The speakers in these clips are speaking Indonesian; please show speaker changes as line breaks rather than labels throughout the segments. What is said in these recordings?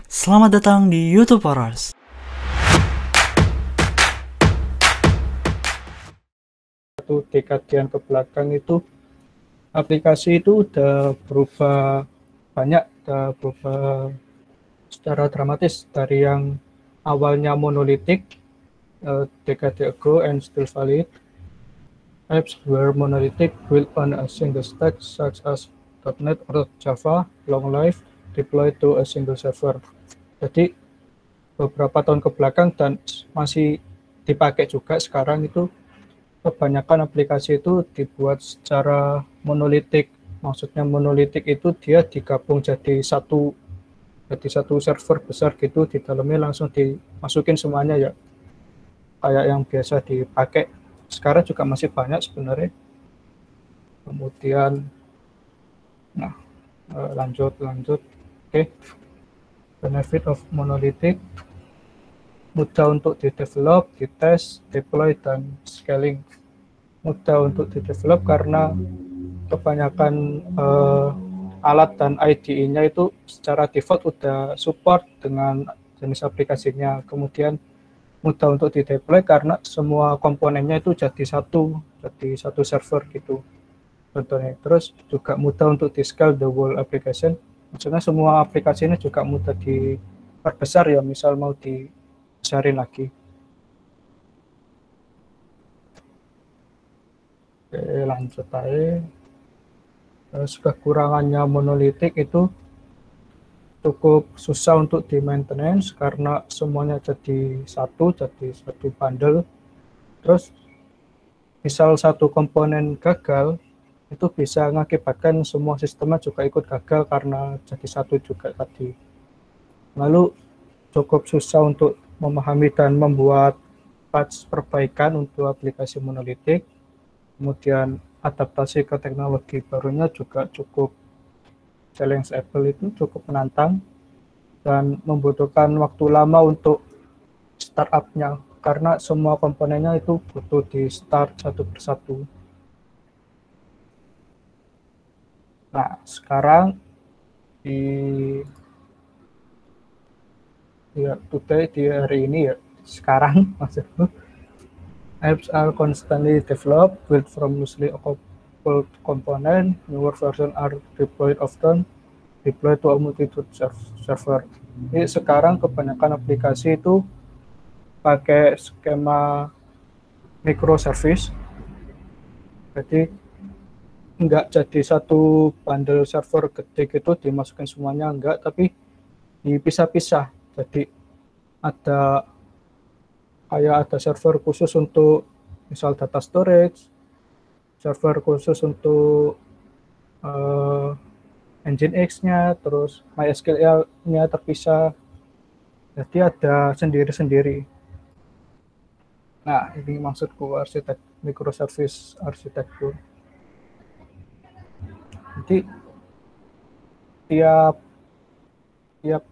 Selamat datang di YouTube Horrors.
Satu dekadian ke belakang itu aplikasi itu udah berubah banyak, udah berubah secara dramatis dari yang awalnya monolitik decade ago and still valid. Apps were monolithic, built on a single stack such as .NET or Java, long life, deployed to a single server. Jadi beberapa tahun ke belakang dan masih dipakai juga sekarang itu kebanyakan aplikasi itu dibuat secara monolitik. Maksudnya monolitik itu dia digabung jadi satu server besar gitu, di dalamnya langsung dimasukin semuanya ya, kayak yang biasa dipakai sekarang juga masih banyak sebenarnya. Kemudian nah lanjut. Oke. Benefit of monolithic: mudah untuk di-develop, di-test, deploy, dan scaling. Mudah untuk di-develop karena kebanyakan alat dan IDE-nya itu secara default udah support dengan jenis aplikasinya. Kemudian mudah untuk di-deploy karena semua komponennya itu jadi satu server gitu contohnya. Terus juga mudah untuk di-scale the whole application. Maksudnya semua aplikasi ini juga mudah diperbesar ya, misal mau dibesarin lagi. Oke, lanjut aja. Kekurangannya monolitik itu cukup susah untuk di maintenance karena semuanya jadi satu bundle. Terus misal satu komponen gagal, itu bisa mengakibatkan semua sistemnya juga ikut gagal karena jadi satu juga tadi. Lalu cukup susah untuk memahami dan membuat patch perbaikan untuk aplikasi monolitik. Kemudian adaptasi ke teknologi barunya juga cukup challenge. Apple itu cukup menantang dan membutuhkan waktu lama untuk startupnya karena semua komponennya itu butuh di start satu persatu. Nah, sekarang di di hari ini ya, sekarang maksudku, apps are constantly developed, built from loosely coupled component. Newer versions are deployed to a multitude server. Jadi sekarang kebanyakan aplikasi itu pakai skema microservice. Jadi enggak jadi satu bundle server gede gitu dimasukin semuanya, enggak, tapi dipisah-pisah. Jadi ada ada server khusus untuk misal data storage, server khusus untuk uh, Nginx-nya, terus MySQL-nya terpisah. Jadi ada sendiri-sendiri. Nah, ini maksudku microservice arsitektur. Jadi tiap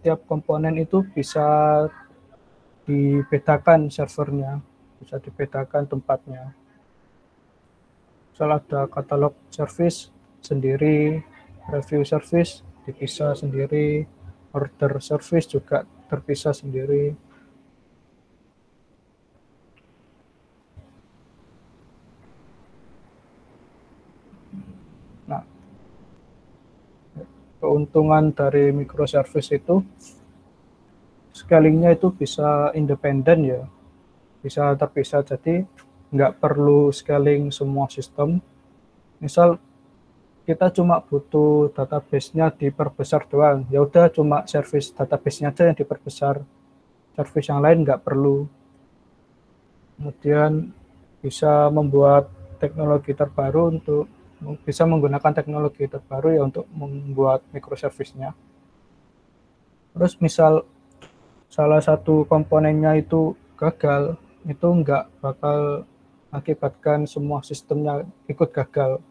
tiap komponen itu bisa dibedakan servernya, bisa dibedakan tempatnya. Misal ada katalog service sendiri, review service dipisah sendiri, order service juga terpisah sendiri. Nah, keuntungan dari microservice itu scalingnya itu bisa independen ya, bisa terpisah, jadi nggak perlu scaling semua sistem. Misal kita cuma butuh database-nya diperbesar doang, ya udah cuma service database-nya aja yang diperbesar, service yang lain nggak perlu. Kemudian bisa membuat teknologi terbaru bisa menggunakan teknologi terbaru ya untuk membuat microservice-nya. Terus misal salah satu komponennya itu gagal, itu nggak bakal akibatkan semua sistemnya ikut gagal.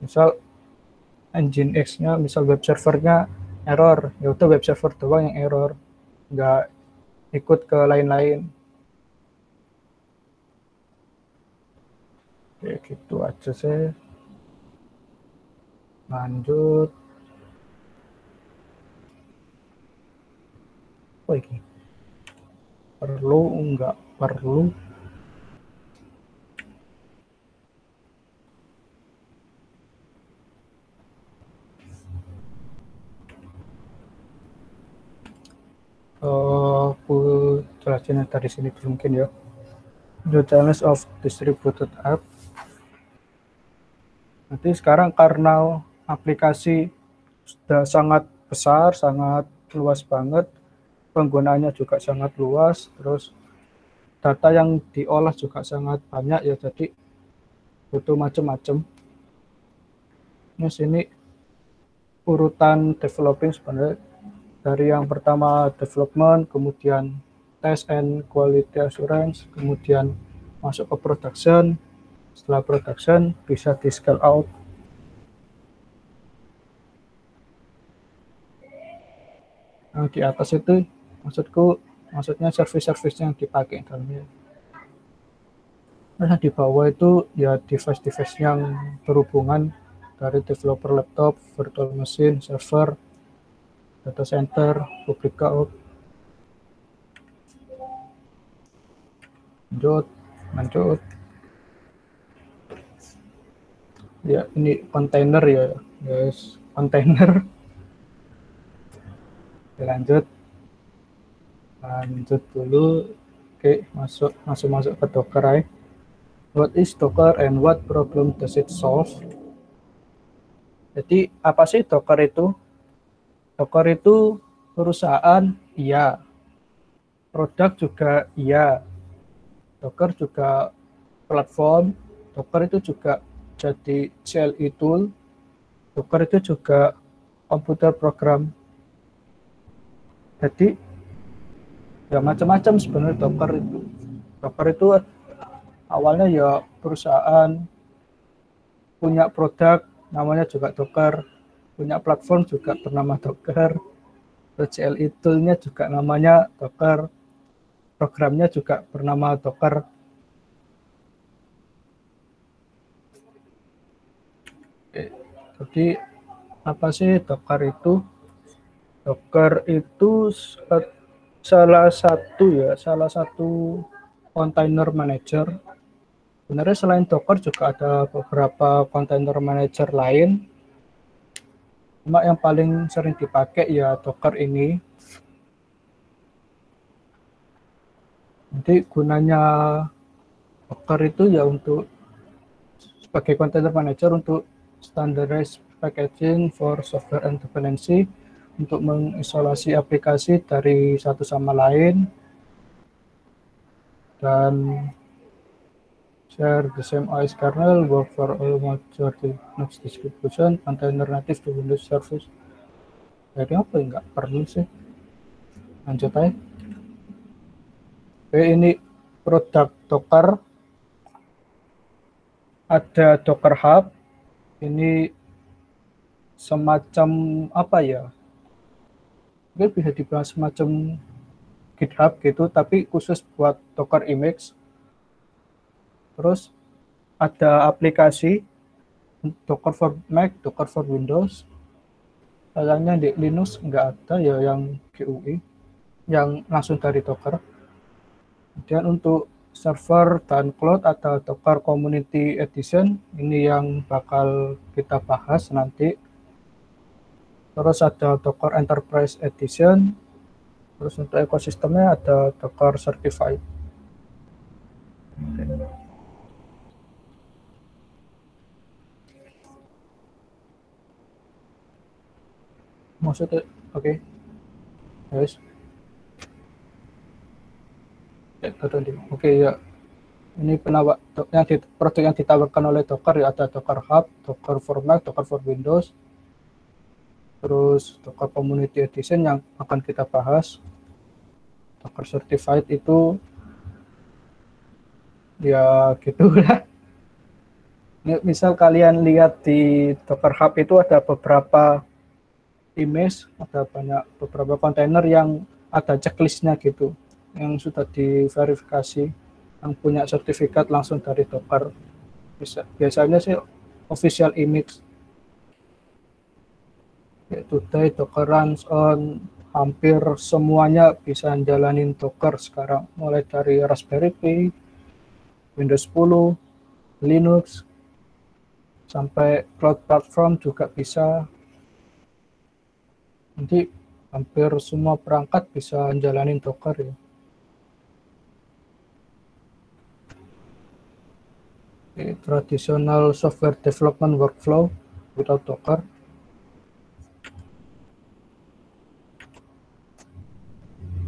Misal Nginx-nya, misal web servernya error, ya udah web server doang yang error, nggak ikut ke lain-lain. Kayak gitu aja sih. Lanjut. apa ini? Perlu enggak perlu? Aku jelasin dari sini dulu mungkin ya. The challenge of distributed app. Nanti sekarang karena aplikasi sudah sangat besar, sangat luas banget, penggunaannya juga sangat luas, terus data yang diolah juga sangat banyak ya, jadi butuh macam-macam. Ini sini urutan developing sebenarnya dari yang pertama development, kemudian test and quality assurance, kemudian masuk ke production. Setelah production bisa di scale out. Nah, di atas itu maksudnya service-service yang dipakai dalamnya. Nah, di bawah itu ya device-device yang berhubungan dari developer laptop, virtual machine, server, data center, public cloud. Lanjut. Ya, ini kontainer ya, guys, kontainer. Lanjut dulu. Oke, masuk ke Docker ya. What is Docker and what problem does it solve? Jadi apa sih Docker itu? Docker itu perusahaan, iya. Produk juga iya. Docker juga platform. Docker itu juga jadi CLI tool. Docker itu juga komputer program. Jadi ya macam-macam sebenarnya Docker itu. Docker itu awalnya ya perusahaan, punya produk namanya juga Docker, punya platform juga bernama Docker, CLI tool-nya juga namanya Docker, programnya juga bernama Docker. Oke, jadi apa sih Docker itu? Docker itu salah satu container manager. Sebenarnya selain Docker juga ada beberapa container manager lain. Cuma yang paling sering dipakai ya Docker ini. Jadi gunanya Docker itu ya untuk sebagai container manager untuk standardized packaging for software and dependency, untuk mengisolasi aplikasi dari satu sama lain, dan share the same OS kernel, work for all major Linux distribution, container native to Windows service. Jadi apa ya, nggak perlu sih. Lanjut aja. Oke, ini produk Docker. Ada Docker Hub. Ini semacam apa ya? Mungkin bisa dibilang semacam GitHub gitu, tapi khusus buat Docker image. Terus ada aplikasi Docker for Mac, Docker for Windows. Sayangnya di Linux nggak ada ya yang GUI, yang langsung dari Docker. Kemudian untuk server dan cloud ada Docker Community Edition, ini yang bakal kita bahas nanti. Terus ada Docker Enterprise Edition. Terus untuk ekosistemnya ada Docker Certified. Maksudnya, oke. Yes. Oke ya. Ini produk yang ditawarkan oleh Docker ya, ada Docker Hub, Docker for Mac, Docker for Windows. Terus Docker Community Edition yang akan kita bahas. Docker Certified itu ya gitulah. Misal kalian lihat di Docker Hub itu ada beberapa image, ada beberapa kontainer yang ada checklistnya gitu, yang sudah diverifikasi, yang punya sertifikat langsung dari Docker. Biasanya sih official image. Today Docker runs on hampir semuanya bisa jalanin Docker sekarang, mulai dari Raspberry Pi, Windows 10, Linux, sampai cloud platform juga bisa. Jadi hampir semua perangkat bisa jalanin Docker ya. Traditional software development workflow without Docker.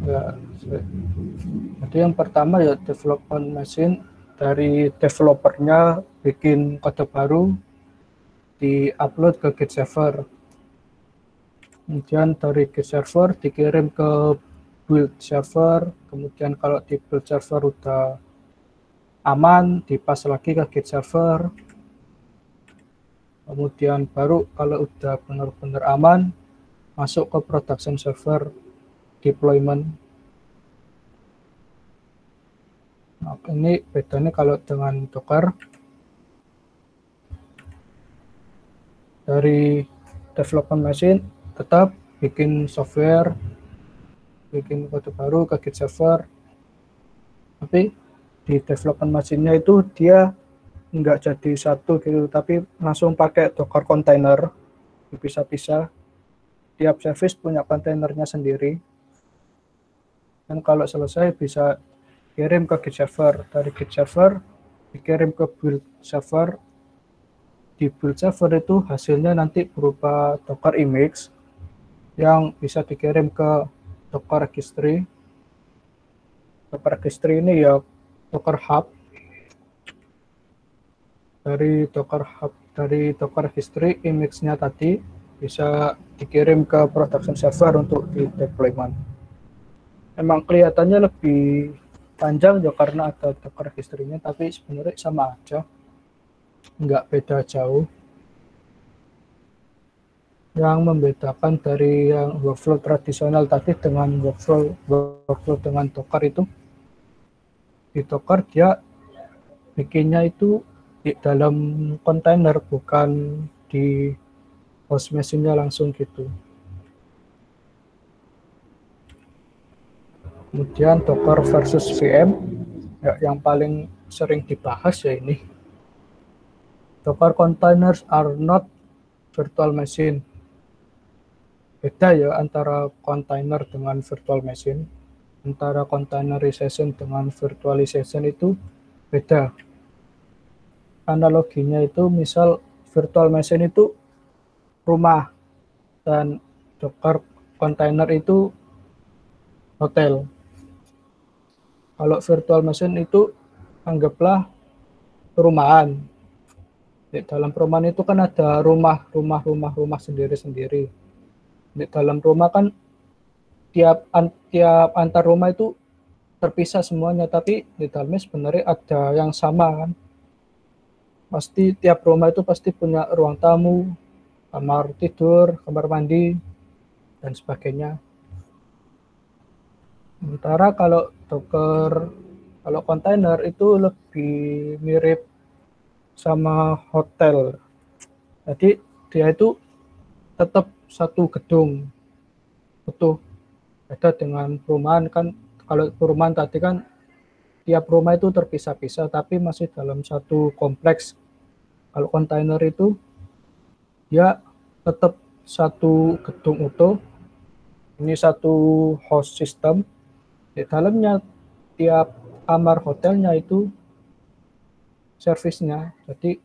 Ya, jadi yang pertama ya development machine, dari developernya bikin kode baru, di-upload ke Git server. Kemudian dari Git server dikirim ke build server, kemudian kalau di build server udah aman, dipas lagi ke Git server. Kemudian baru kalau udah benar-benar aman, masuk ke production server deployment. Nah, ini bedanya kalau dengan Docker. Dari development machine tetap bikin software, bikin kode baru ke Git server, tapi di development machine-nya itu dia nggak jadi satu gitu, tapi langsung pakai Docker container, dipisah-pisah. Tiap service punya kontainernya sendiri. Dan kalau selesai bisa kirim ke Git server. Dari Git server dikirim ke build server. Di build server itu hasilnya nanti berupa Docker image yang bisa dikirim ke Docker registry. Docker registry ini ya Docker Hub. Dari Docker registry image-nya tadi bisa dikirim ke production server untuk di deployment. Emang kelihatannya lebih panjang ya karena ada Docker registry-nya, tapi sebenarnya sama aja, nggak beda jauh. Yang membedakan dari yang workflow tradisional tadi dengan workflow dengan Docker itu, di Docker dia bikinnya itu di dalam kontainer, bukan di host machine-nya langsung gitu. Kemudian Docker versus VM, ya, yang paling sering dibahas ya ini. Docker containers are not virtual machine. Beda ya antara container dengan virtual machine. Antara containerization dengan virtualization itu beda. Analoginya itu misal virtual machine itu rumah dan Docker container itu hotel. Kalau virtual machine itu anggaplah perumahan. Di dalam perumahan itu kan ada rumah sendiri-sendiri. Di dalam rumah kan tiap antar rumah itu terpisah semuanya, tapi di dalamnya sebenarnya ada yang sama kan. Pasti tiap rumah itu pasti punya ruang tamu, kamar tidur, kamar mandi, dan sebagainya. Sementara kalau kontainer itu lebih mirip sama hotel. Jadi dia itu tetap satu gedung utuh. Beda dengan perumahan kan, kalau perumahan tadi kan tiap rumah itu terpisah-pisah tapi masih dalam satu kompleks. Kalau kontainer itu dia tetap satu gedung utuh. Ini satu host system. Di dalamnya tiap kamar hotelnya itu servisnya. Jadi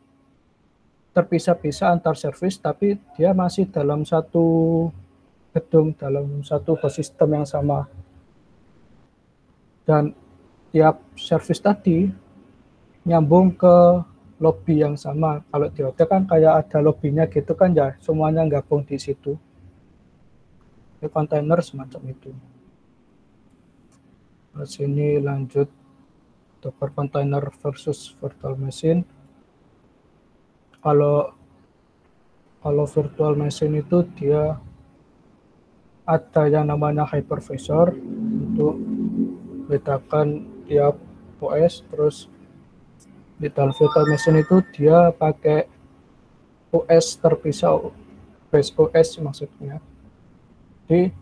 terpisah-pisah antar servis, tapi dia masih dalam satu gedung, dalam satu host system yang sama. Dan tiap servis tadi nyambung ke lobby yang sama. Kalau di hotel kan kayak ada lobbynya gitu kan ya, semuanya gabung di situ. Di kontainer semacam itu. Terus ini lanjut Docker container versus virtual machine. Kalau virtual machine itu dia ada yang namanya hypervisor untuk bedakan tiap OS. Terus di dalam virtual machine itu dia pakai OS terpisah, base OS maksudnya. Jadi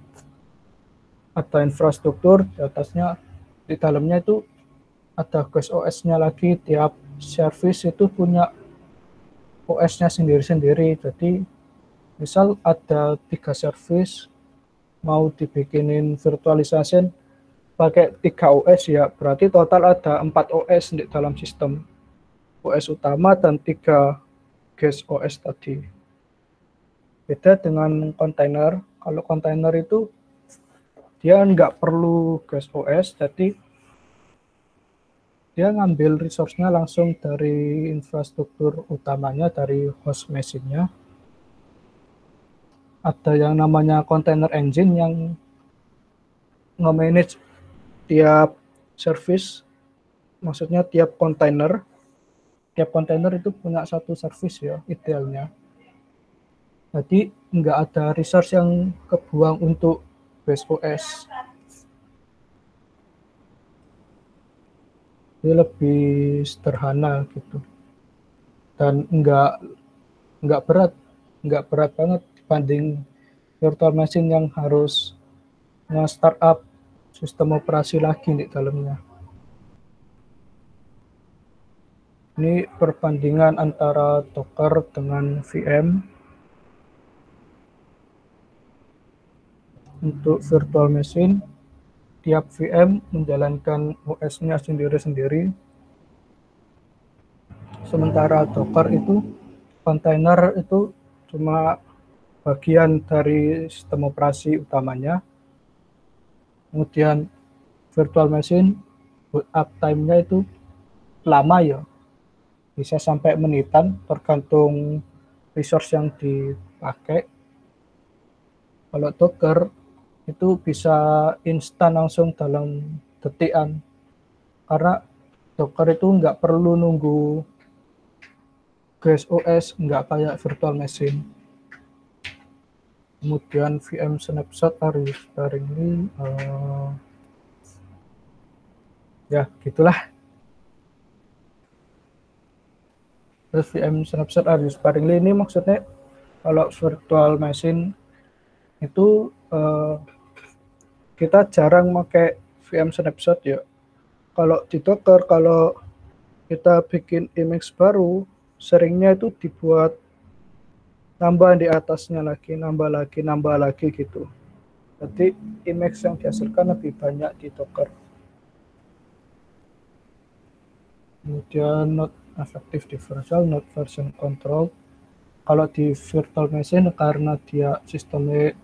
ada infrastruktur, di atasnya, di dalamnya itu ada guest OS-nya lagi. Tiap service itu punya OS-nya sendiri-sendiri. Jadi misal ada 3 service mau dibikinin virtualization pakai 3 OS, ya berarti total ada 4 OS di dalam sistem. OS utama dan 3 guest OS tadi. Beda dengan kontainer. Kalau kontainer itu dia nggak perlu guest OS, jadi dia ngambil resource-nya langsung dari infrastruktur utamanya, dari host machine-nya. Ada yang namanya container engine yang nge-manage tiap service, maksudnya tiap kontainer itu punya satu service ya idealnya. Jadi nggak ada resource yang kebuang untuk base OS. Ini lebih sederhana gitu, dan nggak berat banget dibanding virtual machine yang harus nge-startup sistem operasi lagi di dalamnya. Ini perbandingan antara Docker dengan VM. Untuk virtual machine, tiap VM menjalankan OS-nya sendiri-sendiri. Sementara Docker itu, kontainer itu cuma bagian dari sistem operasi utamanya. Kemudian virtual machine, boot up time-nya itu lama ya, bisa sampai menitan tergantung resource yang dipakai. Kalau Docker itu bisa instan langsung dalam detikan, karena Docker itu nggak perlu nunggu guest OS, nggak kayak virtual machine. Kemudian VM snapshot are used sparingly, ya gitulah. Terus VM snapshot are used sparingly ini maksudnya kalau virtual machine itu kita jarang pakai VM snapshot ya. Kalau di Docker, kalau kita bikin image baru, seringnya itu dibuat nambah di atasnya lagi, nambah lagi gitu. Jadi image yang dihasilkan lebih banyak di Docker. Kemudian not effective differential, not version control. Kalau di virtual machine karena dia sistemik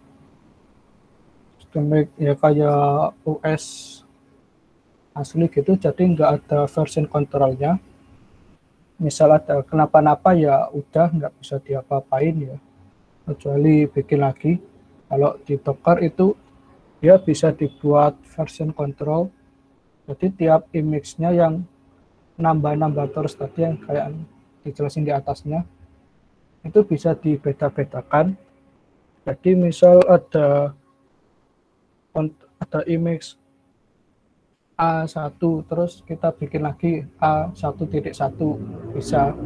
ya kayak OS asli gitu, jadi nggak ada version controlnya. Misal ada kenapa-napa ya udah nggak bisa diapa-apain ya, kecuali bikin lagi. Kalau di Docker itu dia bisa dibuat version control, jadi tiap image-nya yang nambah-nambah terus tadi yang kayak dijelasin di atasnya itu bisa dibeda-bedakan. Jadi misal ada image A1 terus kita bikin lagi A1.1 bisa.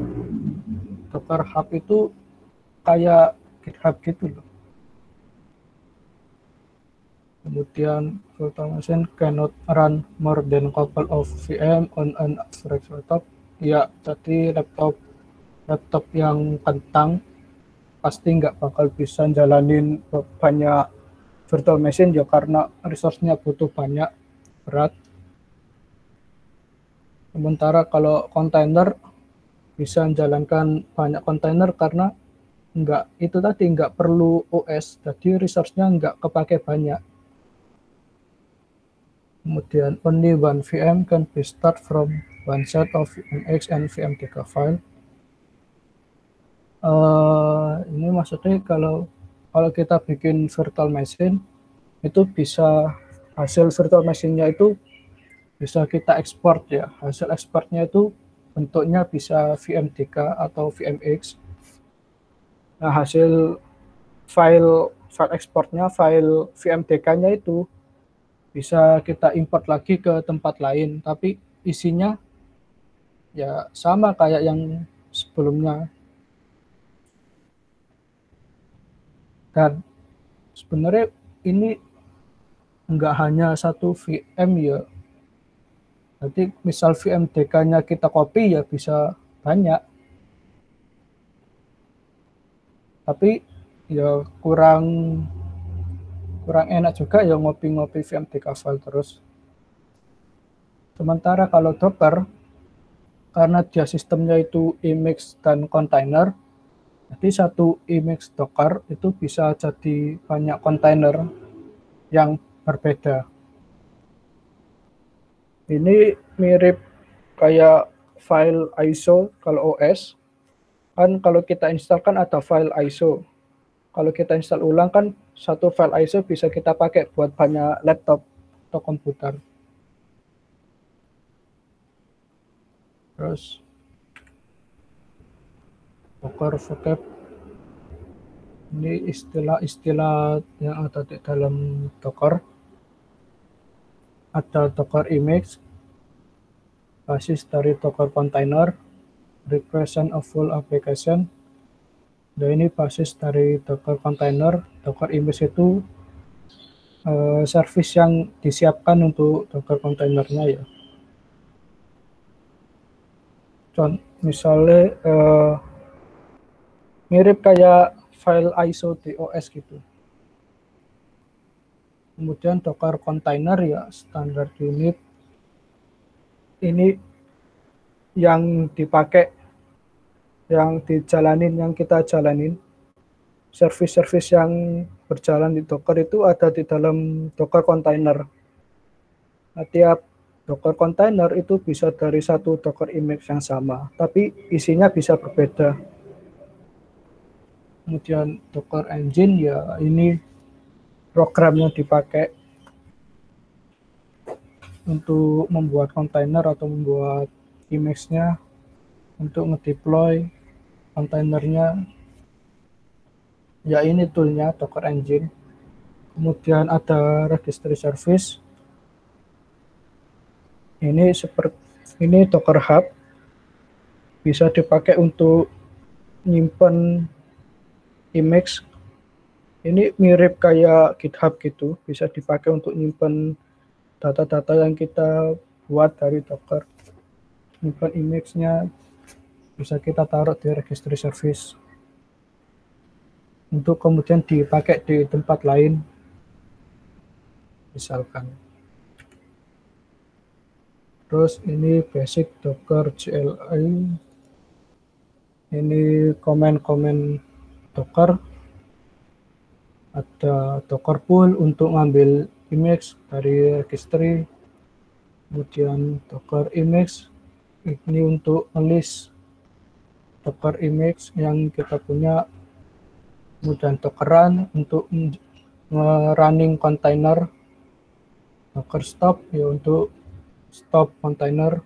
Docker Hub itu kayak GitHub gitu loh. Kemudian virtual machine cannot run more than couple of VM on an average laptop. Ya, jadi laptop yang kentang pasti nggak bakal bisa jalanin banyak virtual machine ya, karena resource-nya butuh banyak, berat. Sementara kalau kontainer bisa menjalankan banyak kontainer karena nggak perlu OS, jadi resource-nya nggak kepake banyak. Kemudian only one VM can be start from one set of VMX and VM3 file. Ini maksudnya kalau kita bikin virtual machine itu bisa hasil virtual machine-nya itu bisa kita ekspor ya. Hasil ekspornya itu bentuknya bisa VM3 atau VMX. Nah, hasil file ekspornya, file VM3-nya itu bisa kita import lagi ke tempat lain, tapi isinya ya sama kayak yang sebelumnya. Dan sebenarnya ini nggak hanya satu VM ya. Jadi misal VM DK-nya kita copy ya bisa banyak. Tapi ya kurang enak juga ya ngopi-ngopi VM DK file terus. Sementara kalau Docker, karena dia sistemnya itu image dan container, jadi satu image Docker itu bisa jadi banyak kontainer yang berbeda. Ini mirip kayak file ISO kalau OS, kan kalau kita install kan ada file ISO. Kalau kita install ulang kan satu file ISO bisa kita pakai buat banyak laptop atau komputer. Terus Docker vocab, ini istilah-istilah yang ada di dalam Docker. Ada Docker image, basis dari Docker container, represent a full application. Dan ini basis dari Docker container. Docker image itu service yang disiapkan untuk Docker containernya ya. Misalnya mirip kayak file ISO di OS gitu. Kemudian Docker container ya standar unit. Ini yang dipakai, yang dijalanin, yang kita jalanin. Service-service yang berjalan di Docker itu ada di dalam Docker container. Nah, tiap Docker container itu bisa dari satu Docker image yang sama, tapi isinya bisa berbeda. Kemudian Docker Engine ya ini program yang dipakai untuk membuat kontainer atau membuat image-nya, untuk ngedeploy kontainernya. Ya ini toolnya Docker Engine. Kemudian ada registry service. Ini Docker Hub, bisa dipakai untuk nyimpen image. Ini mirip kayak GitHub gitu, bisa dipakai untuk nyimpen data-data yang kita buat dari Docker. Nyimpen image-nya bisa kita taruh di registry service untuk kemudian dipakai di tempat lain, misalkan. Terus ini basic Docker CLI. Ini komen-komen Docker. Ada Docker pool untuk ngambil image dari registry. Kemudian Docker image ini untuk nge-list Docker image yang kita punya. Kemudian Dockeran untuk running container. Docker stop ya untuk stop container.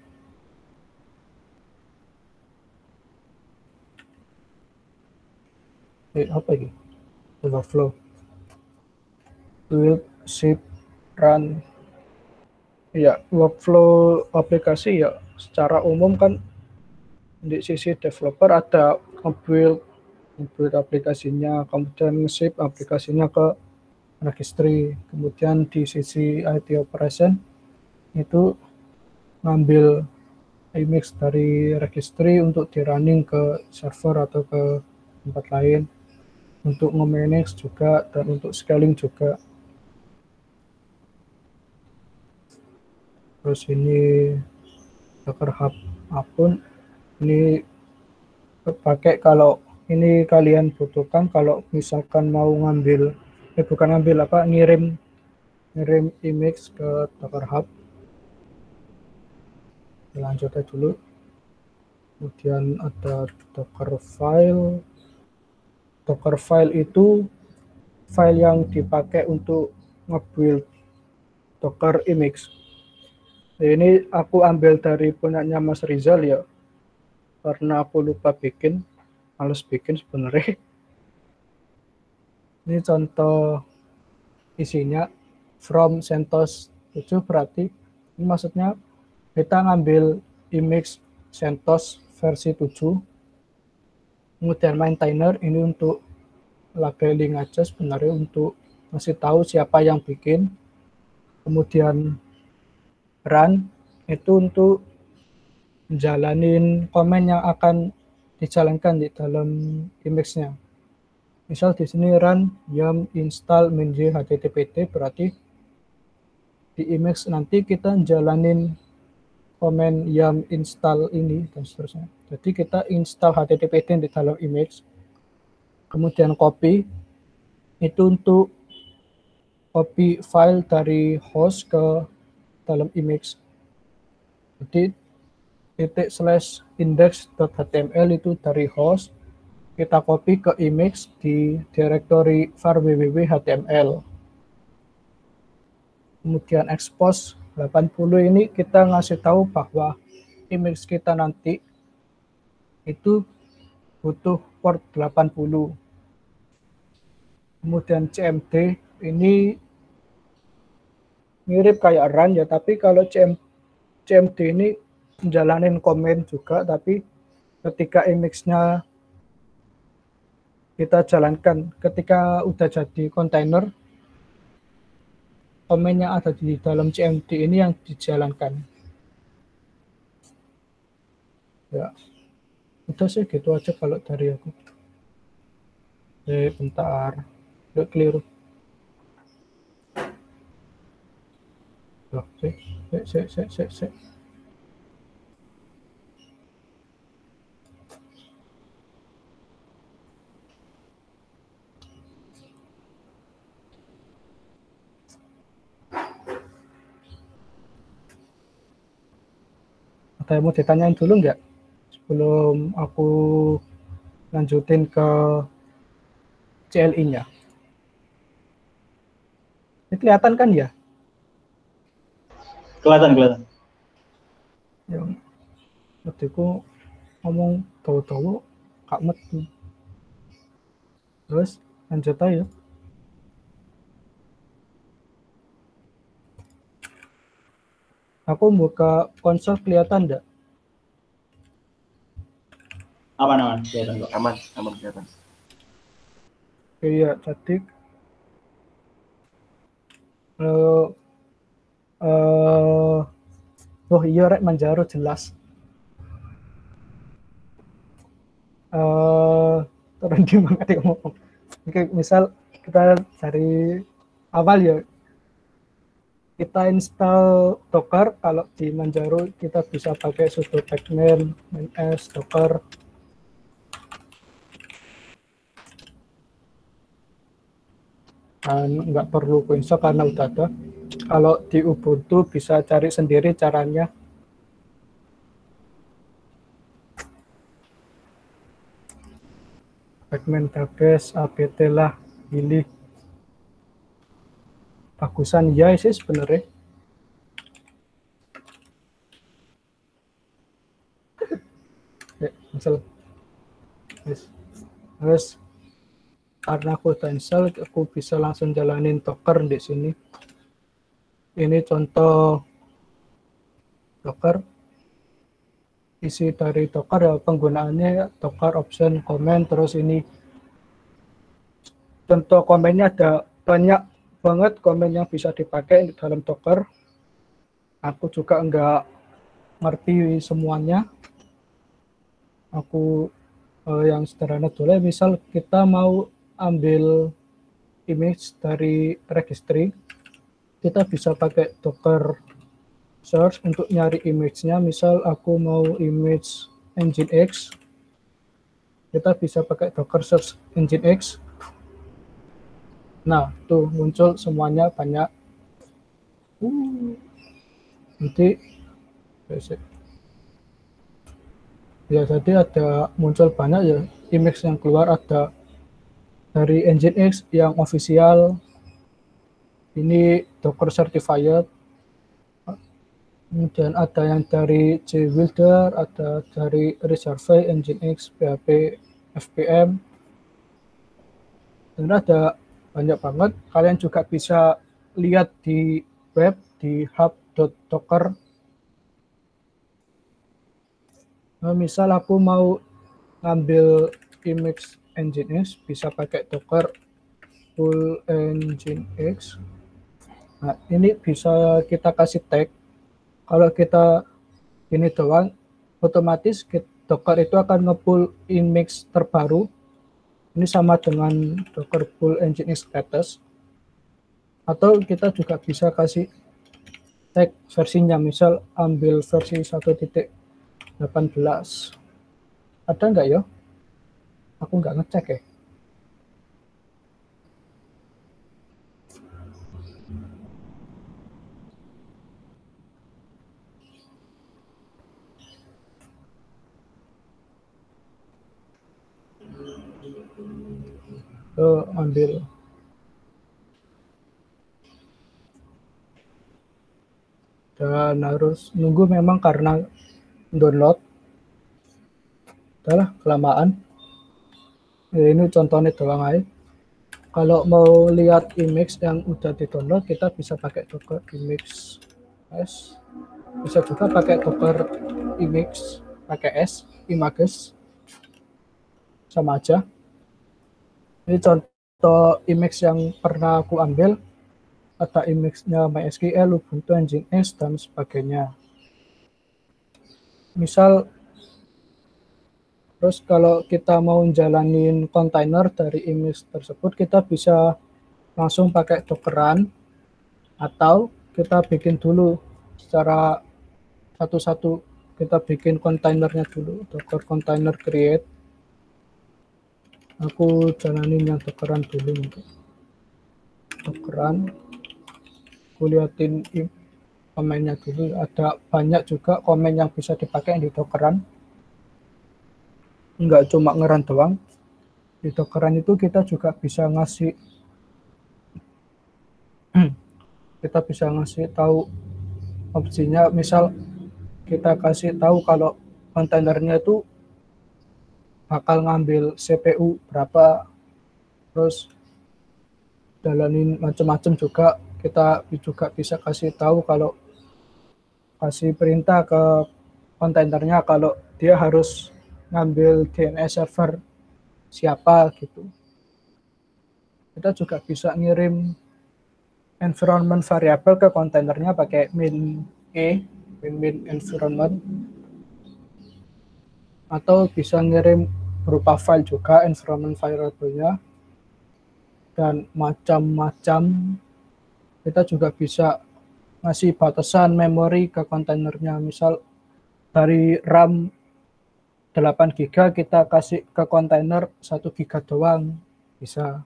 Apa ini? Overflow. Build, ship, run. Ya, workflow aplikasi ya secara umum kan di sisi developer ada nge-build aplikasinya, kemudian nge-ship aplikasinya ke registry. Kemudian di sisi IT operation itu ngambil image dari registry untuk di running ke server atau ke tempat lain, untuk nge-manage juga dan untuk scaling juga. Terus ini Docker Hub akun, ini pakai kalau ini kalian butuhkan kalau misalkan mau ngambil ngirim image ke Docker Hub. Lanjut aja dulu. Kemudian ada Docker file. Docker file itu file yang dipakai untuk nge-build Docker image. Nah, ini aku ambil dari punyanya Mas Rizal ya, karena aku lupa bikin, males bikin sebenarnya. Ini contoh isinya from CentOS 7, berarti ini maksudnya kita ngambil image CentOS versi 7, kemudian maintainer ini untuk labeling aja sebenarnya, untuk ngasih tahu siapa yang bikin. kemudian run itu untuk menjalanin komen yang akan dijalankan di dalam image-nya. Misal di sini run yum install min.j httpt, berarti di image nanti kita jalanin komen yum install ini dan seterusnya. Jadi kita install httpt di dalam image, kemudian copy itu untuk copy file dari host ke dalam image. Jadi /index.html itu dari host, kita copy ke image di directory var www.html. Kemudian expose 80 ini kita ngasih tahu bahwa image kita nanti itu butuh port 80. Kemudian cmd ini mirip kayak run ya, tapi kalau cmd ini menjalanin komen juga, tapi ketika image-nya kita jalankan, ketika udah jadi kontainer, komen yang ada di dalam cmd ini yang dijalankan. Ya, udah sih gitu aja kalau dari aku. Bentar, udah clear. Loh, sih. Ada yang mau ditanyain dulu nggak? Sebelum aku lanjutin ke CLI-nya. Ini kelihatan kan ya?
Kelihatan.
Ya, adikku ngomong tahu-tahu kak metu. Terus lanjut aja. Aku buka konsol, kelihatan enggak?
Aman, kelihatan kok.
Aman kelihatan.
Iya, jadi oh iya rek Manjaro jelas. Terus dia mengerti ngomong. Oke, misal kita dari awal ya, kita install Docker. Kalau di Manjaro kita bisa pakai sudo pacman -s docker. Dan nggak perlu install karena udah ada. Kalau di Ubuntu bisa cari sendiri caranya. Pacman database apt lah, pilih. Bagusan ya sih sebenarnya. Misal terus karena aku udah install, aku bisa langsung jalanin Docker di sini. Ini contoh Docker. Isi dari Docker ya, penggunaannya Docker option comment. Terus ini contoh komennya, ada banyak banget komen yang bisa dipakai di dalam Docker. Aku juga enggak ngerti semuanya. Aku yang sederhana dulu, misal kita mau ambil image dari registry, kita bisa pakai Docker search untuk nyari image-nya. Misal aku mau image Nginx, kita bisa pakai Docker search Nginx. Nah, tuh muncul semuanya banyak. Nanti ya, jadi ada muncul banyak ya image yang keluar. Ada dari Nginx yang official, ini Docker certified. Kemudian ada yang dari JWilder, ada dari Reserve, Nginx, PHP, FPM. Dan ada banyak banget. Kalian juga bisa lihat di web di hub.docker. Nah, misal aku mau ngambil image Nginx, bisa pakai Docker full Nginx. Nah, ini bisa kita kasih tag. Kalau kita ini doang, otomatis Docker itu akan nge-pull image terbaru. Ini sama dengan Docker pull Nginx status. Atau kita juga bisa kasih tag versinya, misal ambil versi 1.18. Ada nggak ya? Aku nggak ngecek ya. Ambil. Dan harus nunggu memang karena download. Udahlah, kelamaan. Ini contohnya doang aja. Kalau mau lihat image yang udah di-download, kita bisa pakai Docker image S. Bisa juga pakai Docker image pakai S, images. Sama aja. Ini contoh image yang pernah aku ambil. Ada image-nya MySQL, Ubuntu, Nginx, dan sebagainya. Misal, terus kalau kita mau jalanin kontainer dari image tersebut, kita bisa langsung pakai Dockeran, atau kita bikin dulu secara satu-satu. Kita bikin kontainernya dulu, Docker container create. Aku jalanin yang Dockeran dulu. Dockeran, aku liatin komennya dulu. Ada banyak juga komen yang bisa dipakai di Dockeran. Nggak cuma ngeran doang. Di Dockeran itu kita juga bisa ngasih tahu opsinya. Misal kita kasih tahu kalau kontainernya itu bakal ngambil CPU berapa, terus jalanin macam-macam juga. Kita juga bisa kasih tahu kalau kasih perintah ke kontainernya kalau dia harus ngambil DNS server siapa gitu. Kita juga bisa ngirim environment variable ke kontainernya pakai min environment, atau bisa ngirim berupa file juga environment variable-nya, dan macam-macam. Kita juga bisa ngasih batasan memori ke kontainernya. Misal dari RAM 8 GB kita kasih ke kontainer 1 GB doang, bisa.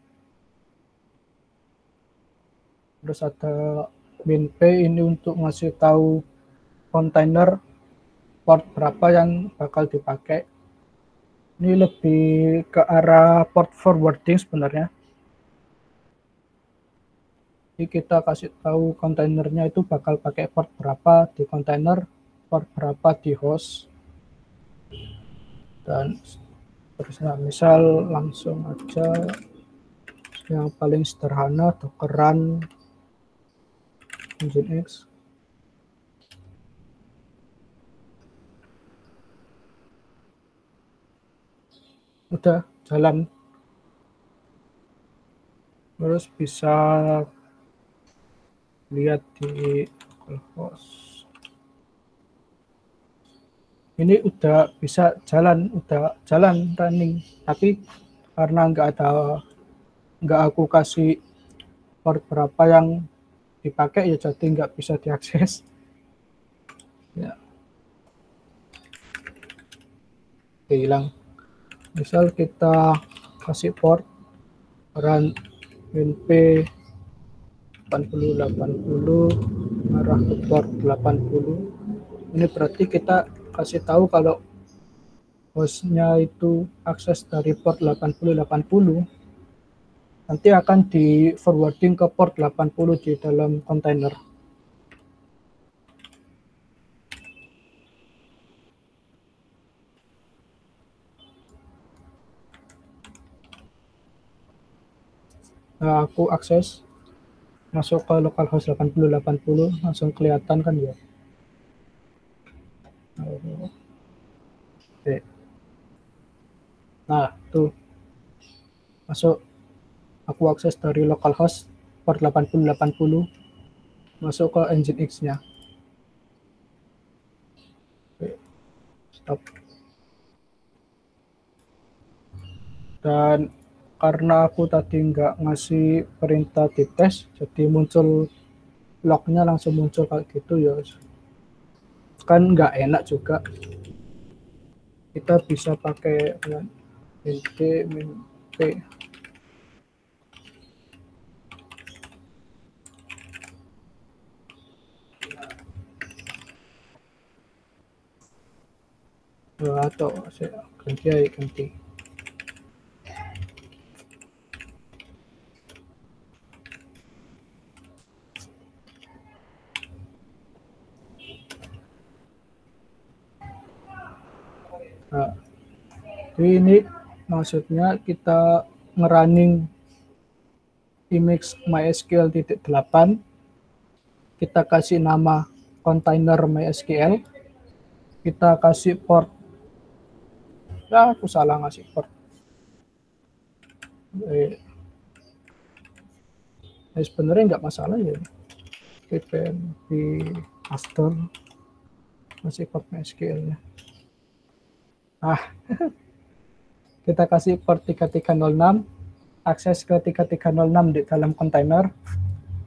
Terus ada min-p, ini untuk ngasih tahu kontainer port berapa yang bakal dipakai. Ini lebih ke arah port forwarding sebenarnya. Jadi kita kasih tahu kontainernya itu bakal pakai port berapa di kontainer, port berapa di host, dan terusnya. Misal langsung aja yang paling sederhana, Dockeran Nginx. Udah jalan. Terus bisa lihat di localhost. Ini udah bisa jalan, running. Tapi karena nggak aku kasih port berapa yang dipakai, ya jadi nggak bisa diakses. Ya. Oke, hilang. Misal kita kasih port run min-p 8080 arah ke port 80. Ini berarti kita kasih tahu kalau hostnya itu akses dari port 8080, nanti akan di forwarding ke port 80 di dalam kontainer. Nah, aku akses masuk ke localhost 8080, langsung kelihatan kan ya. Oke. Nah, tuh masuk, aku akses dari localhost port 8080. masuk ke Nginx-nya. Oke, stop. Dan karena aku tadi nggak ngasih perintah dites, jadi muncul lognya langsung muncul kayak gitu ya. Kan nggak enak juga. Kita bisa pakai int min p. Atau saya ganti. Nah, jadi ini maksudnya kita ngerunning image MySQL 8, kita kasih nama container MySQL, kita kasih port, ya aku salah ngasih port, sebenarnya nggak masalah ya, VPN di master masih port MySQL nya. Kita kasih port 3306, akses ke 3306 di dalam kontainer,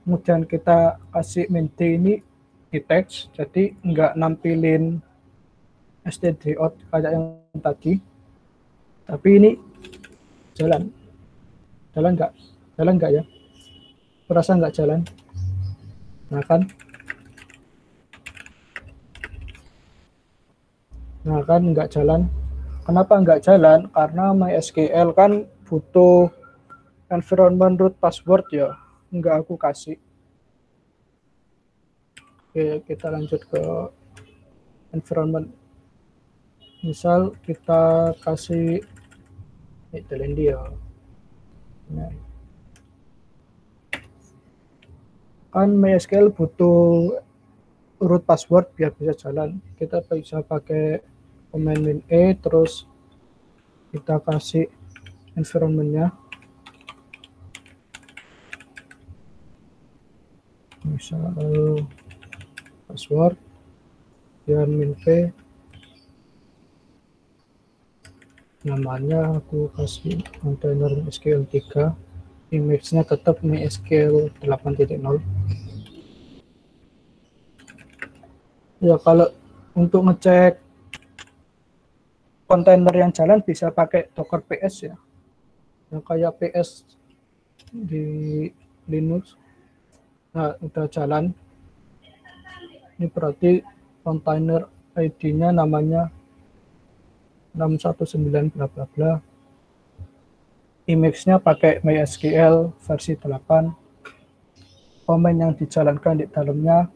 kemudian kita kasih main ini di text, jadi nggak nampilin std out kayak yang tadi, tapi ini jalan nggak ya, perasa nggak jalan. Nah kan nggak jalan. Kenapa nggak jalan? Karena MySQL kan butuh environment root password ya, nggak aku kasih. Oke, kita lanjut ke environment. Misal kita kasih dia. Nah, kan MySQL butuh root password biar bisa jalan. Kita bisa pakai command min e, terus kita kasih environment-nya. Misal password dan min p, namanya aku kasih container MySQL 3, image-nya tetap MySQL 8.0. Ya kalau untuk ngecek kontainer yang jalan bisa pakai Docker PS ya, yang kayak PS di Linux. Nah, udah jalan. Ini berarti kontainer ID-nya namanya 619 bla bla bla. Image-nya pakai MySQL versi 8. Komen yang dijalankan di dalamnya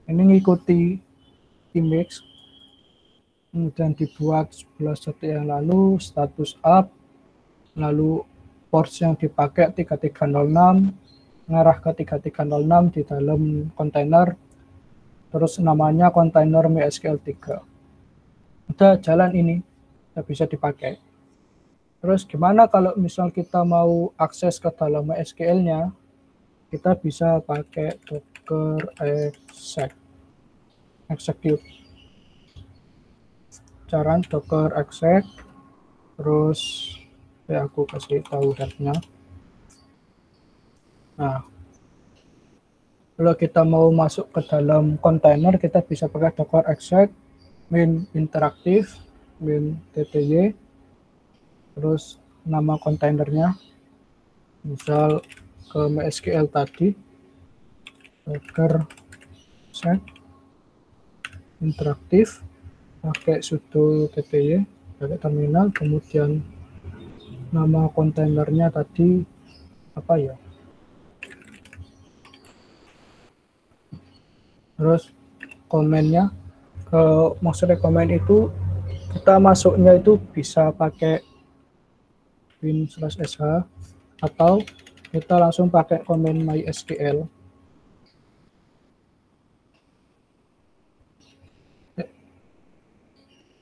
ini ngikuti image, kemudian dibuat 11 detik yang lalu, status up, lalu port yang dipakai 3306, ngarah ke 3306 di dalam kontainer, terus namanya kontainer MySQL 3. Udah jalan ini, udah bisa dipakai. Terus gimana kalau misal kita mau akses ke dalam MySQL-nya, kita bisa pakai docker execute. Cara docker exec, terus ya aku kasih tahu headnya. Nah, kalau kita mau masuk ke dalam kontainer, kita bisa pakai docker exec min interaktif min tty, terus nama kontainernya misal ke MySQL tadi, docker exec interaktif, pakai sudo tty, pakai terminal, kemudian nama kontainernya tadi apa ya, terus komennya, maksudnya komen itu kita masuknya itu bisa pakai win/sh atau kita langsung pakai komen MySQL.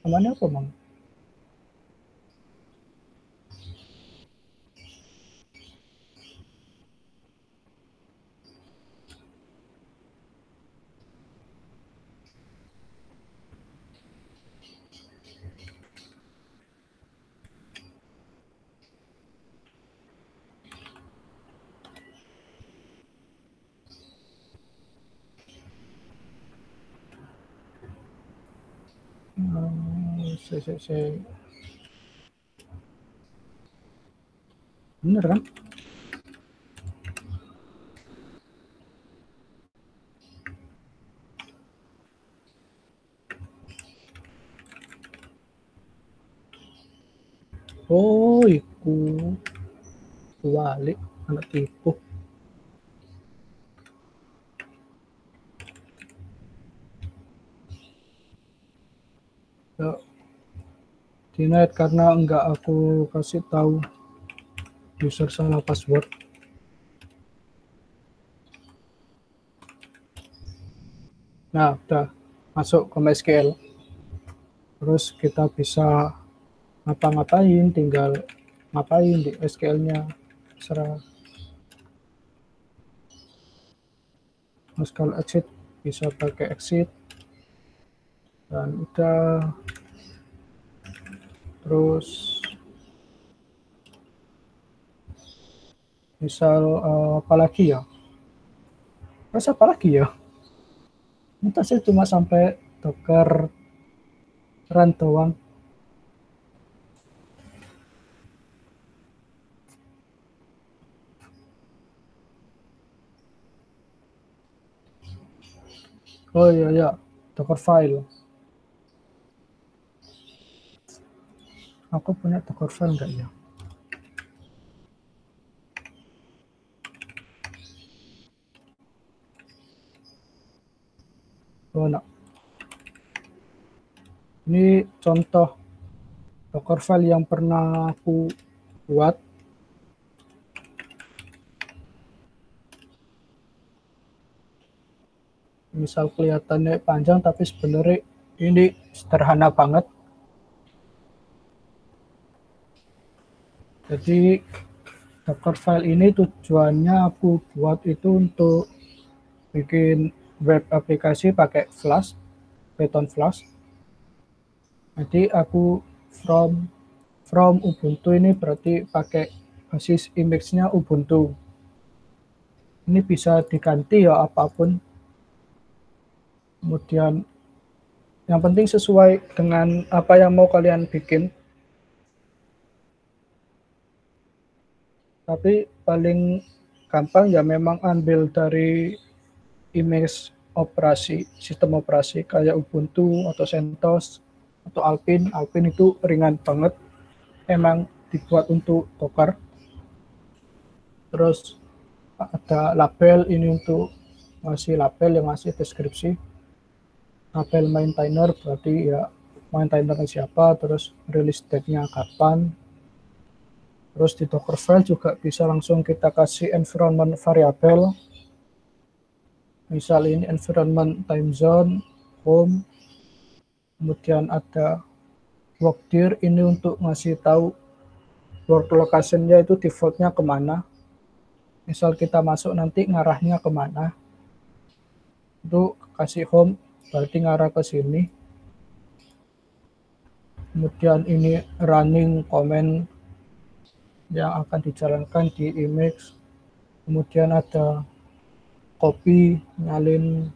Namanya apa, Bang? Bener kan? Oh, iku balik anak tipu. Ya, denied karena enggak aku kasih tahu user salah password. Nah, udah masuk ke MySQL. Terus kita bisa ngapa-ngapain, tinggal ngapain di SQL-nya. Serah. Terus kalau exit bisa pakai exit. Dan udah. Terus misal apa lagi ya? Terus apa lagi ya? Entah sih, cuma sampai docker run doang. Oh iya ya, docker file. Aku punya docker file enggak ya? Oh, no. Ini contoh docker file yang pernah aku buat. Misal kelihatannya panjang, tapi sebenarnya ini sederhana banget. Jadi docker file ini tujuannya aku buat itu untuk bikin web aplikasi pakai Flash, Python Flash. Jadi aku from Ubuntu ini berarti pakai basis image-nya Ubuntu. Ini bisa diganti ya apapun. Kemudian yang penting sesuai dengan apa yang mau kalian bikin. Tapi paling gampang ya memang ambil dari image operasi, sistem operasi kayak Ubuntu atau CentOS atau Alpine. Alpine itu ringan banget, emang dibuat untuk Docker. Terus ada label, ini untuk ngasih label yang ngasih deskripsi. Label maintainer berarti ya maintainernya siapa, terus release date-nya kapan. Terus di Dockerfile juga bisa langsung kita kasih environment variable. Misal ini environment time zone, home. Kemudian ada workdir, ini untuk ngasih tahu work location-nya itu default-nya kemana. Misal kita masuk nanti ngarahnya kemana. Itu kasih home, berarti ngarah ke sini. Kemudian ini running command yang akan dijalankan di image. Kemudian ada copy, nyalin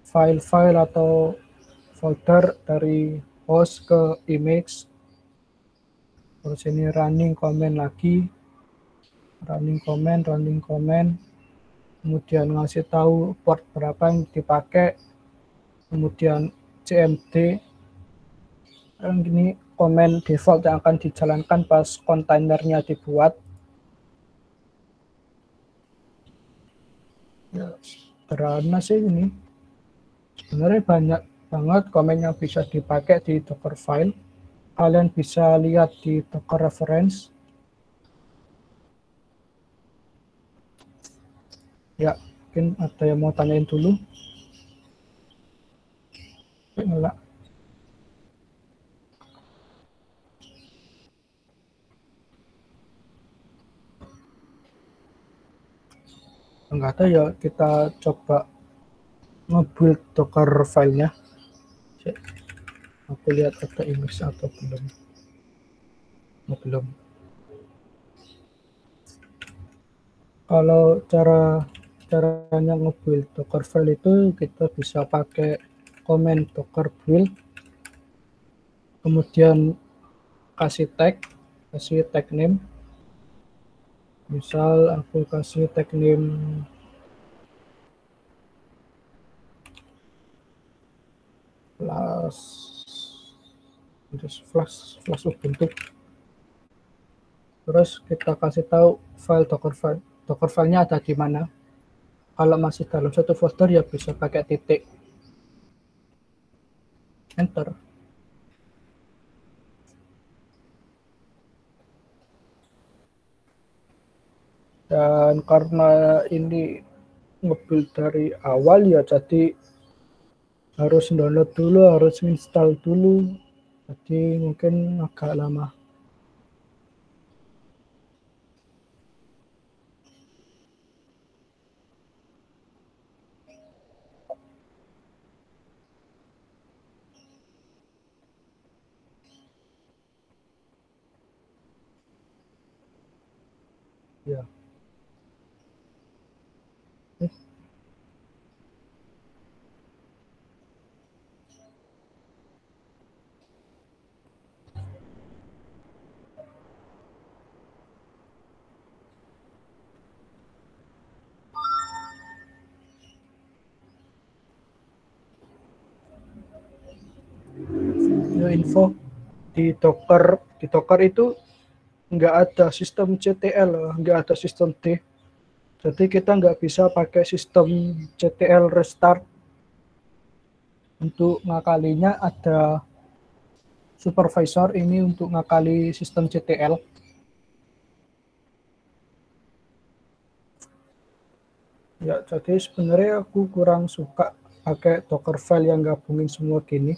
file-file atau folder dari host ke image. Terus ini running command lagi, running command. Kemudian ngasih tahu port berapa yang dipakai. Kemudian cmd. Dan gini komen default yang akan dijalankan pas kontainernya dibuat. Ya, sederhana sih ini. Sebenarnya banyak banget komen yang bisa dipakai di Dockerfile. Kalian bisa lihat di Docker reference. Ya, mungkin ada yang mau tanyain dulu. Enggak. Enggak ada ya, kita coba nge-build Docker filenya. Aku lihat ada image atau belum. Oh, belum. Kalau caranya nge-build Docker file itu kita bisa pakai command docker build. kemudian kasih tag name. Misal aku kasih tag name flash Ubuntu. Terus kita kasih tahu Docker filenya ada di mana. Kalau masih dalam satu folder ya bisa pakai titik. Enter. Dan karena ini nge-build dari awal ya, jadi harus download dulu, harus install dulu. Jadi mungkin agak lama. Ya. Info di Docker itu nggak ada sistem CTL, nggak ada sistem D. Jadi kita nggak bisa pakai sistem CTL restart. Untuk ngakalinya ada supervisor ini untuk ngakali sistem CTL. Ya, jadi sebenarnya aku kurang suka pakai Docker file yang gabungin semua gini.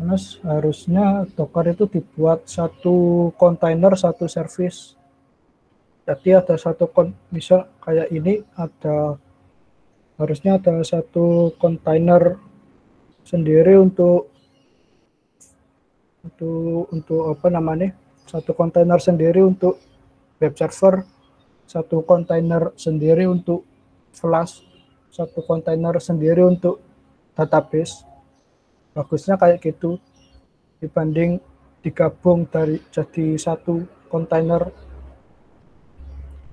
Karena harusnya Docker itu dibuat satu kontainer, satu service. Jadi ada satu misal kayak ini harusnya ada satu kontainer sendiri untuk apa namanya? Satu kontainer sendiri untuk web server, satu kontainer sendiri untuk flash, satu kontainer sendiri untuk database. Bagusnya kayak gitu dibanding digabung jadi satu kontainer.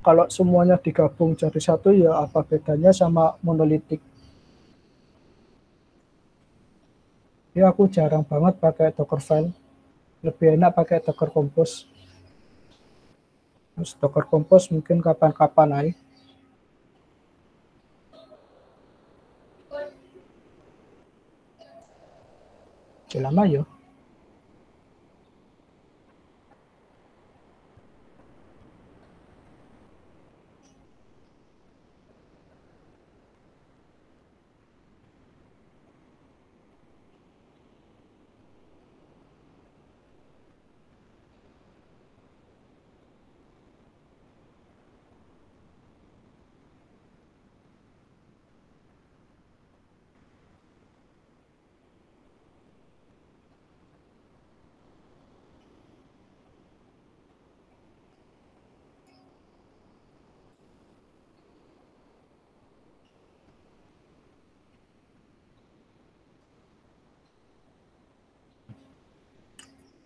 Kalau semuanya digabung jadi satu ya apa bedanya sama monolitik. Ya aku jarang banget pakai Dockerfile. Lebih enak pakai Docker Compose. Terus Docker Compose mungkin kapan-kapan aja. Lama ya.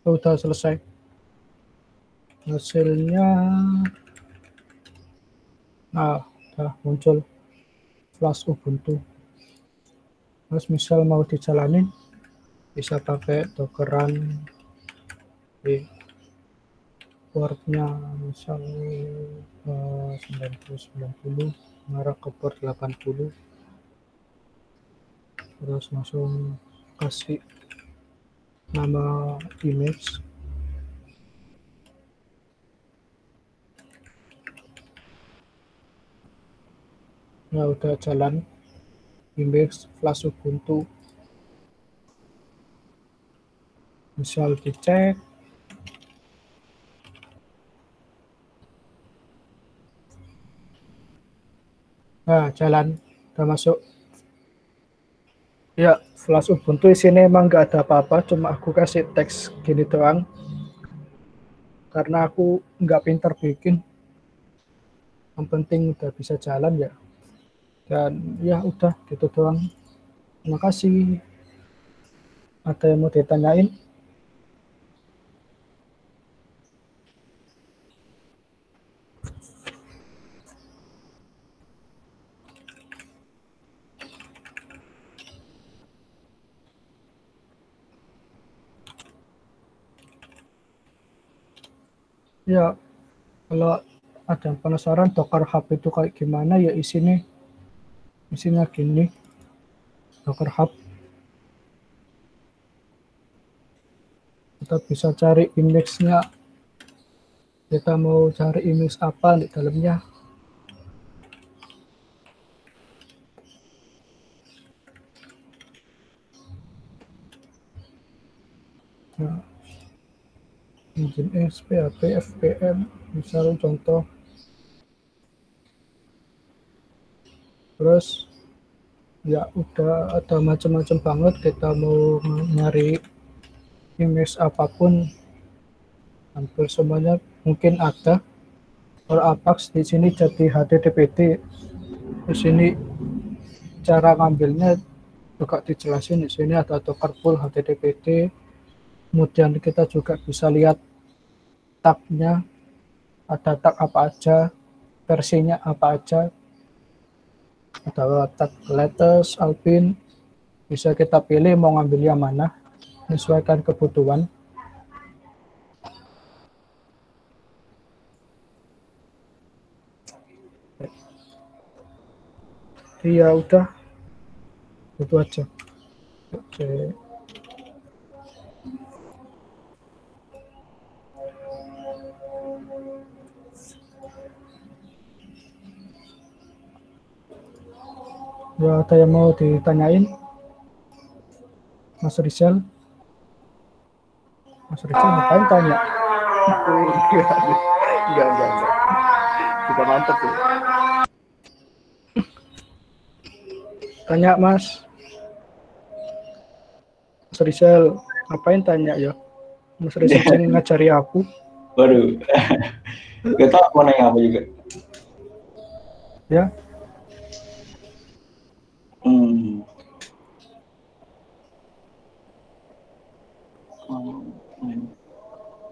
Udah selesai. Hasilnya udah muncul flash Ubuntu. Terus misal mau dijalanin bisa pakai dockeran di portnya misalnya 90 mengarah ke port 80, terus langsung kasih nama image. Nah udah jalan image flash Ubuntu. Misal dicek, nah jalan, udah masuk. Ya, flash Ubuntu isinya emang nggak ada apa-apa, cuma aku kasih teks gini doang. Karena aku nggak pintar bikin. Yang penting udah bisa jalan ya. Dan ya udah gitu doang. Terima kasih. Ada yang mau ditanyain? Ya, kalau ada yang penasaran Docker Hub itu kayak gimana, ya isinya gini. Docker Hub, kita bisa cari image-nya. Kita mau cari image apa di dalamnya. Nah, engine EXP, HP, FPM, misal contoh. Terus ya udah ada macam-macam banget, kita mau nyari image apapun hampir semuanya mungkin ada. Kalau Apache di sini jadi HTTPD, di sini cara ngambilnya juga dijelasin. Di sini ada Docker Pool HTTPD, kemudian kita juga bisa lihat tab-nya, ada tab apa aja, versinya apa aja, ada tab latest, Alpine, bisa kita pilih mau ngambil yang mana, menyesuaikan kebutuhan. Iya udah, itu aja. Oke. Ya, ada yang mau ditanyain? Mas Rizal? Mas Rizal ngapain tanya?
Enggak. Sudah mantep tuh.
Tanya Mas. Mas Rizal, ngapain tanya ya? Mas Rizal ingin ngajari aku.
Waduh. Gak tau mau nanya apa juga.
Ya,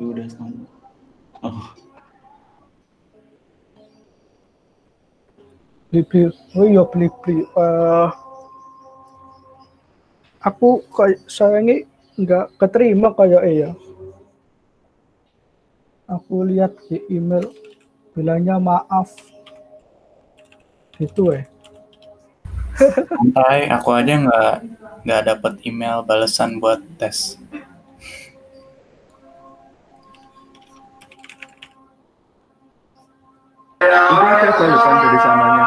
Udah sama. Oh.
beli. Oh iya, beli. Aku kayak sayangnya nggak keterima kayak ya. Aku lihat di email bilangnya maaf. Gitu
Santai, aku aja nggak dapat email balasan buat tes.
Itu ada balasan dari sananya.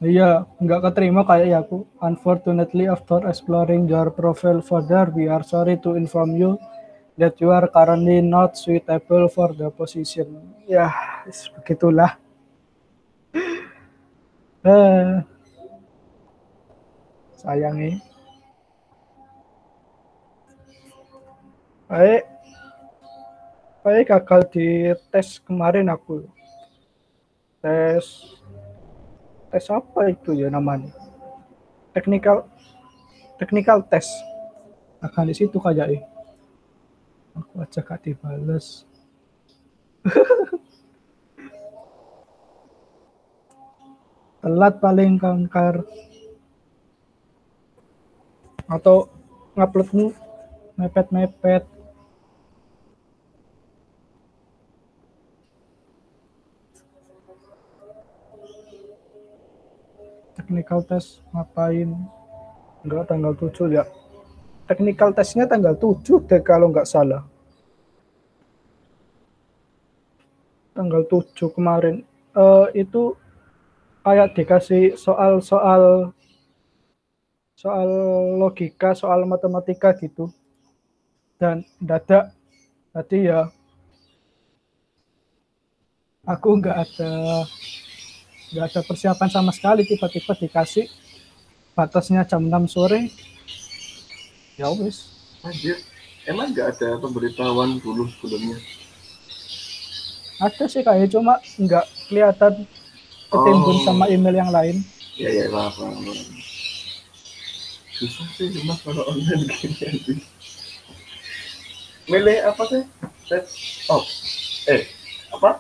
Iya, nggak keterima kayak ya aku. Unfortunately, after exploring your profile further, we are sorry to inform you that you are currently not suitable for the position. Ya, begitulah. Sayangnya. Baik gagal di tes kemarin aku. Tes apa itu ya namanya? Technical test. Akan di situ kayak aku aja gak dibales. Telat paling kangkar. Atau nguploadmu mepet-mepet. Technical test ngapain? Enggak, tanggal 7 ya. Technical testnya tanggal 7 deh kalau nggak salah. Tanggal 7 kemarin. Itu kayak dikasih soal logika, soal matematika gitu. Dan dadak tadi ya aku nggak ada persiapan sama sekali, tiba-tiba dikasih batasnya jam 6 sore. Ya wis.
Anjir, emang nggak ada pemberitahuan dulu sebelumnya?
Ada sih kayak cuma nggak kelihatan ketimbun sama email yang lain.
Ya, paham. susah sih Mas kalau online gini. Milih apa sih? Set off.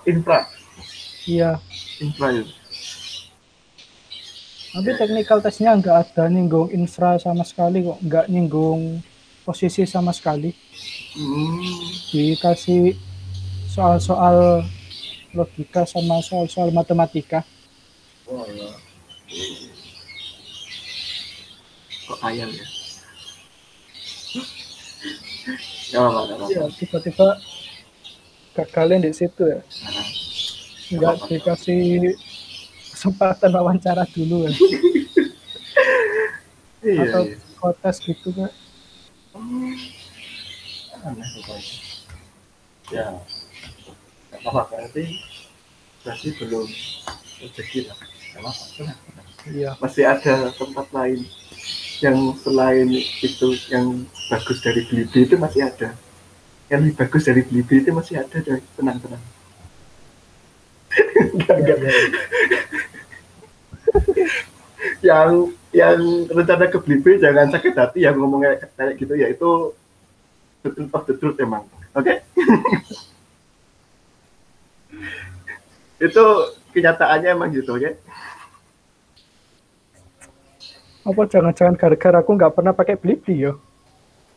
Infra
Iya.
itu.
Tapi technical testnya nggak ada nyinggung infra sama sekali kok, nggak nyinggung posisi sama sekali. Dikasih soal-soal logika sama soal-soal matematika.
Oh ya. Kok ayam ya? Gak
Ya,
apa-apa.
tiba-tiba gagalin di situ ya.
Nah,
Nggak dikasih kesempatan wawancara dulu ya.
iya,
Atau
iya.
kotes gitu kan.
Aneh pokoknya. Ya, gak apa-apa. Berarti belum rezeki lah. Gak apa-apa.
Iya.
Masih ada tempat lain yang selain itu, yang bagus dari Blibli itu masih ada. Yang lebih bagus dari Blibli itu masih ada, coy. Tenang. Enggak. Yang rencana ke Blibli jangan sakit hati yang ngomongnya kayak gitu, ya itu the truth of the truth emang. Oke? Itu kenyataannya emang gitu, oke?
Apa jangan-jangan gara-gara aku nggak pernah pakai Blibli ya?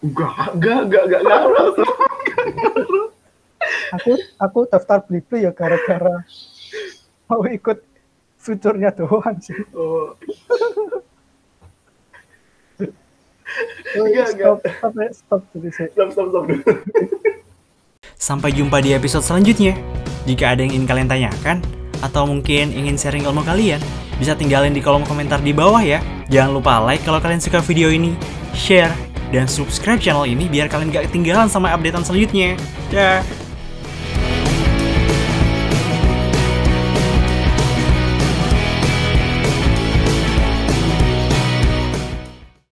Enggak ngaruh.
Aku daftar Blibli ya gara-gara mau ikut fiturnya doang sih.
Oh,
Stop dulu sih.
stop.
Sampai jumpa di episode selanjutnya. Jika ada yang ingin kalian tanyakan, atau mungkin ingin sharing ilmu kalian, bisa tinggalin di kolom komentar di bawah ya. Jangan lupa like kalau kalian suka video ini, share, dan subscribe channel ini biar kalian gak ketinggalan sama updatean selanjutnya. Dah.